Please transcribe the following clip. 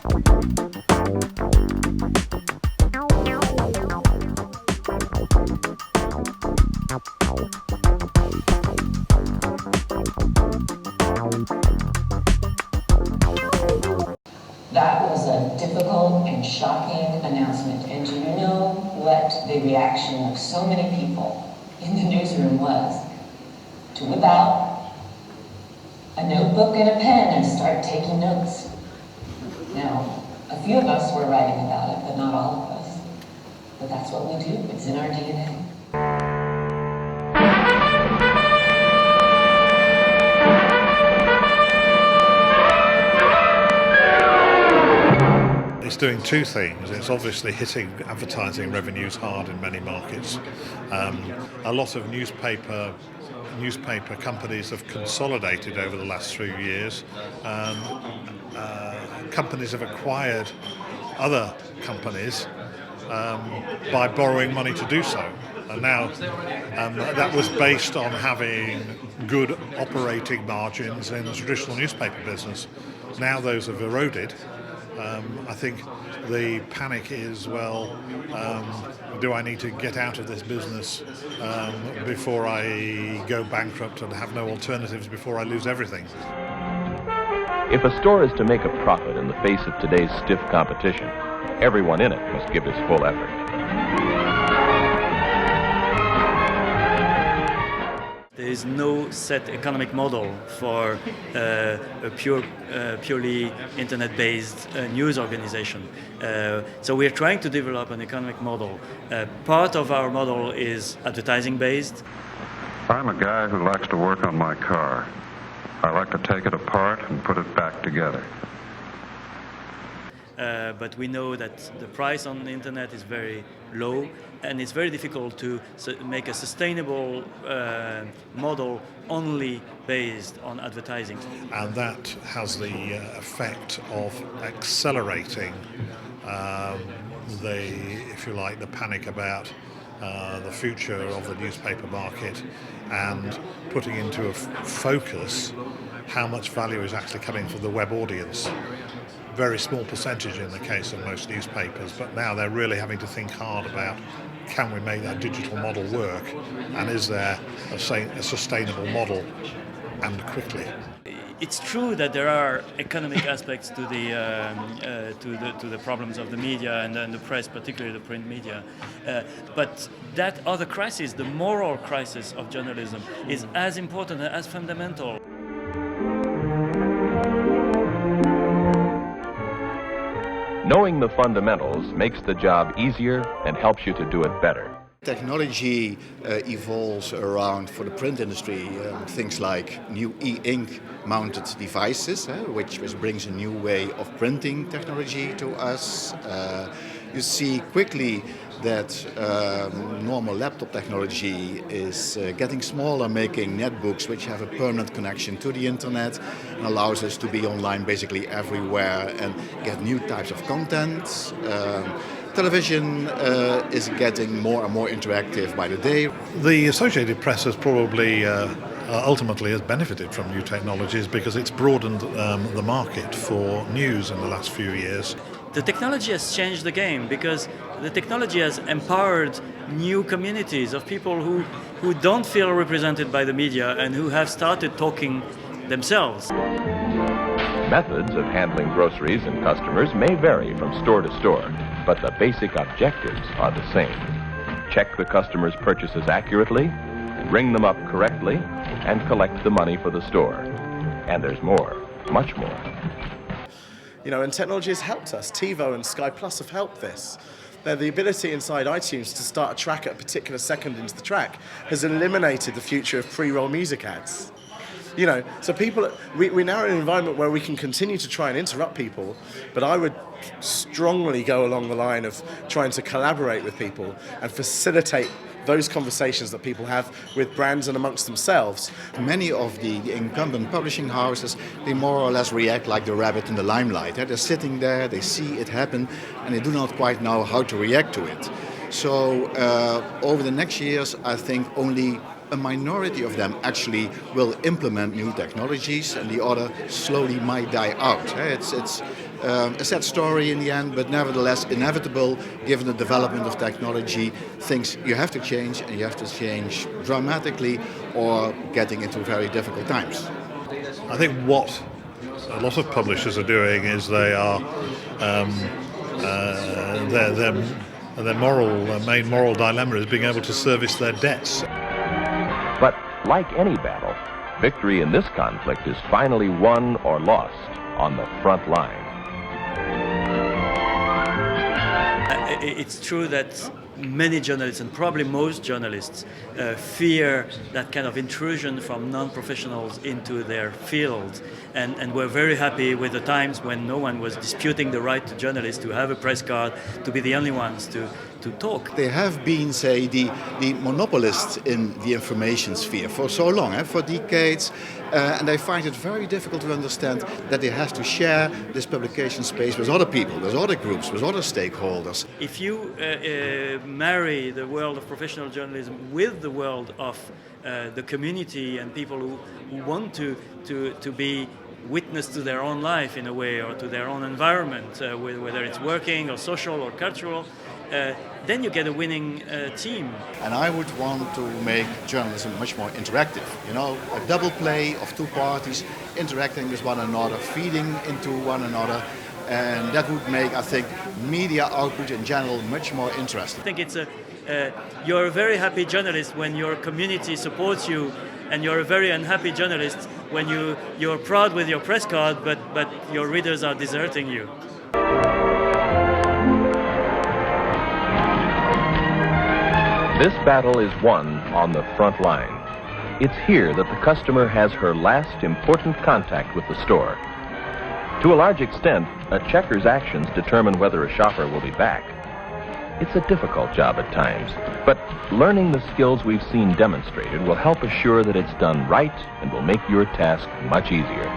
That was a difficult and shocking announcement. And do you know what the reaction of so many people in the newsroom was? To whip out a notebook and a pen and start taking notes. Now, a few of us were writing about it, but not all of us. But that's what we do. It's in our DNA. It's doing two things. It's obviously hitting advertising revenues hard in many markets. A lot of newspaper companies have consolidated over the last few years. Companies have acquired other companies by borrowing money to do so. And now that was based on having good operating margins in the traditional newspaper business. Now those have eroded. I think the panic is, well, do I need to get out of this business before I go bankrupt and have no alternatives before I lose everything? If a store is to make a profit in the face of today's stiff competition, everyone in it must give his full effort. There is no set economic model for a purely internet-based news organization. So we're trying to develop an economic model. Part of our model is advertising-based. I'm a guy who likes to work on my car. I like to take it apart and put it back together. But we know that the price on the internet is very low, and it's very difficult to make a sustainable model only based on advertising. And that has the effect of accelerating the panic about the future of the newspaper market, and putting into a focus how much value is actually coming from the web audience. Very small percentage in the case of most newspapers, but now they're really having to think hard about, can we make that digital model work, and is there a sustainable model, and quickly. It's true that there are economic aspects to the problems of the media and the press, particularly the print media. But that other crisis, the moral crisis of journalism, is as important and as fundamental. Knowing the fundamentals makes the job easier and helps you to do it better. Technology evolves around, for the print industry, things like new e-ink mounted devices, which brings a new way of printing technology to us. You see quickly that normal laptop technology is getting smaller, making netbooks which have a permanent connection to the internet, and allows us to be online basically everywhere and get new types of content. Television is getting more and more interactive by the day. The Associated Press has probably ultimately has benefited from new technologies because it's broadened the market for news in the last few years. The technology has changed the game because the technology has empowered new communities of people who don't feel represented by the media and who have started talking themselves. Methods of handling groceries and customers may vary from store to store, but the basic objectives are the same. Check the customer's purchases accurately, ring them up correctly, and collect the money for the store. And there's more, much more. You know, and technology has helped us. TiVo and Sky Plus have helped this. The ability inside iTunes to start a track at a particular second into the track has eliminated the future of pre-roll music ads. You know, so we're now in an environment where we can continue to try and interrupt people, but I would strongly go along the line of trying to collaborate with people and facilitate those conversations that people have with brands and amongst themselves. Many of the incumbent publishing houses, they more or less react like the rabbit in the limelight. They're sitting there, they see it happen, and they do not quite know how to react to it. So over the next years, I think only a minority of them actually will implement new technologies, and the other slowly might die out. It's a sad story in the end, but nevertheless inevitable given the development of technology. Things you have to change, and you have to change dramatically or getting into very difficult times. I think what a lot of publishers are doing is they are their main moral dilemma is being able to service their debts. But like any battle, victory in this conflict is finally won or lost on the front line. It's true that many journalists, and probably most journalists, fear that kind of intrusion from non-professionals into their field. And we're very happy with the times when no one was disputing the right to journalists to have a press card, to be the only ones to talk. They have been, say, the monopolists in the information sphere for so long, for decades, and they find it very difficult to understand that they have to share this publication space with other people, with other groups, with other stakeholders. If you marry the world of professional journalism with the world of the community and people who want to be witness to their own life in a way, or to their own environment, whether it's working or social or cultural, then you get a winning team. And I would want to make journalism much more interactive. You know, a double play of two parties interacting with one another, feeding into one another, and that would make, I think, media output in general much more interesting. I think it's you're a very happy journalist when your community supports you, and you're a very unhappy journalist when you're proud with your press card, but your readers are deserting you. This battle is won on the front line. It's here that the customer has her last important contact with the store. To a large extent, a checker's actions determine whether a shopper will be back. It's a difficult job at times, but learning the skills we've seen demonstrated will help assure that it's done right and will make your task much easier.